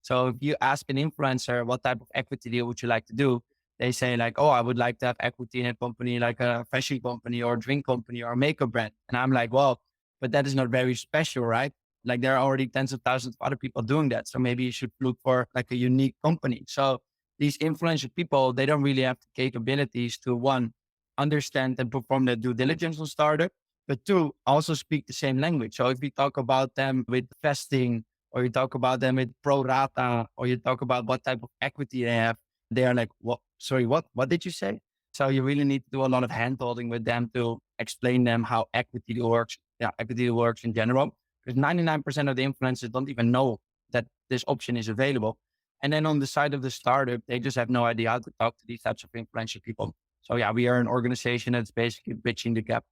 So if you ask an influencer, what type of equity deal would you like to do? They say like, oh, I would like to have equity in a company like a fashion company or a drink company or a makeup brand. And I'm like, well, but that is not very special, right? Like there are already tens of thousands of other people doing that. So maybe you should look for like a unique company. So these influential people, they don't really have the capabilities to one, understand and perform their due diligence on startup, but two, also speak the same language. So if we talk about them with vesting, or you talk about them with pro rata, or you talk about what type of equity they have, they are like, what? Sorry, what? What did you say? So you really need to do a lot of hand holding with them to explain them how equity works. Yeah, equity works in general, because 99% of the influencers don't even know that this option is available. And then on the side of the startup, they just have no idea how to talk to these types of influential people. So yeah, we are an organization that's basically bridging the gap.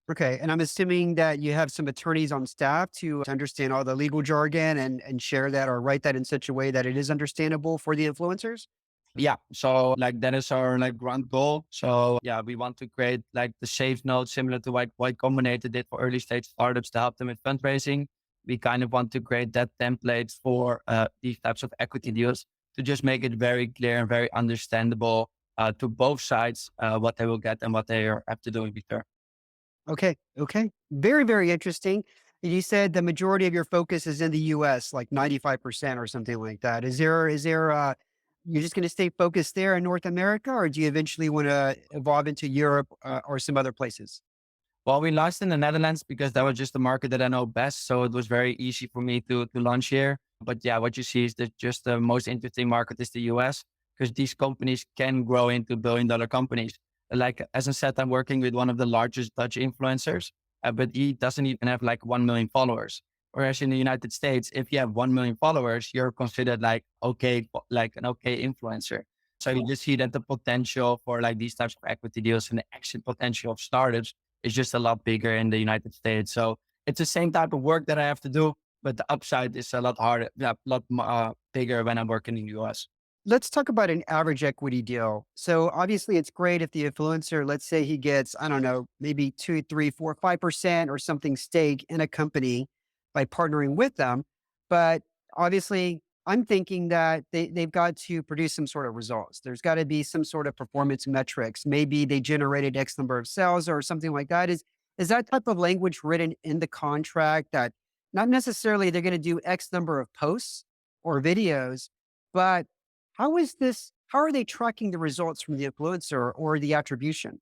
Okay. And I'm assuming that you have some attorneys on staff to understand all the legal jargon and share that or write that in such a way that it is understandable for the influencers. Yeah. So like that is our like grand goal. So yeah, we want to create like the safe note similar to like Y Combinator did for early stage startups to help them with fundraising. We kind of want to create that template for these types of equity deals to just make it very clear and very understandable to both sides what they will get and what they have to do in return. Okay. Okay. Very, very interesting. You said the majority of your focus is in the US, like 95% or something like that. You're just going to stay focused there in North America, or do you eventually want to evolve into Europe or some other places? Well, we launched in the Netherlands because that was just the market that I know best. So it was very easy for me to launch here. But yeah, what you see is that just the most interesting market is the US because these companies can grow into billion-dollar companies. Like, as I said, I'm working with one of the largest Dutch influencers, but he doesn't even have like 1 million followers. Whereas in the United States, if you have 1 million followers, you're considered like, okay, like an okay influencer. So you just see that the potential for like these types of equity deals and the exit potential of startups is just a lot bigger in the United States. So it's the same type of work that I have to do, but the upside is a lot harder, yeah, a lot bigger when I'm working in the US. Let's talk about an average equity deal. So obviously it's great if the influencer, let's say he gets, I don't know, maybe 2, 3, 4, 5% or something stake in a company by partnering with them. But obviously I'm thinking that they've got to produce some sort of results. There's got to be some sort of performance metrics. Maybe they generated X number of sales or something like that. Is that type of language written in the contract that not necessarily they're going to do X number of posts or videos, but how are they tracking the results from the influencer or the attribution?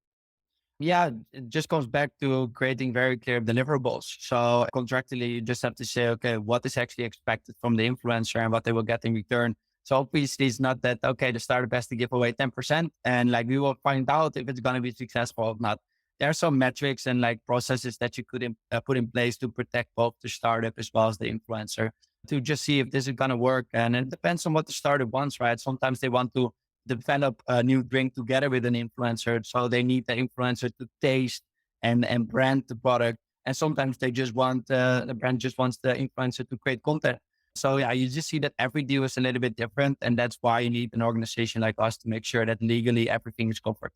Yeah, it just comes back to creating very clear deliverables. So contractually, you just have to say, okay, what is actually expected from the influencer and what they will get in return. So obviously, it's not that, okay, the startup has to give away 10% and like we will find out if it's going to be successful or not. There are some metrics and like processes that you could put in place to protect both the startup as well as the influencer to just see if this is going to work. And it depends on what the startup wants, right? Sometimes they want to develop a new drink together with an influencer. So they need the influencer to taste and brand the product. And sometimes they just want, the brand just wants the influencer to create content. So yeah, you just see that every deal is a little bit different. And that's why you need an organization like us to make sure that legally everything is covered.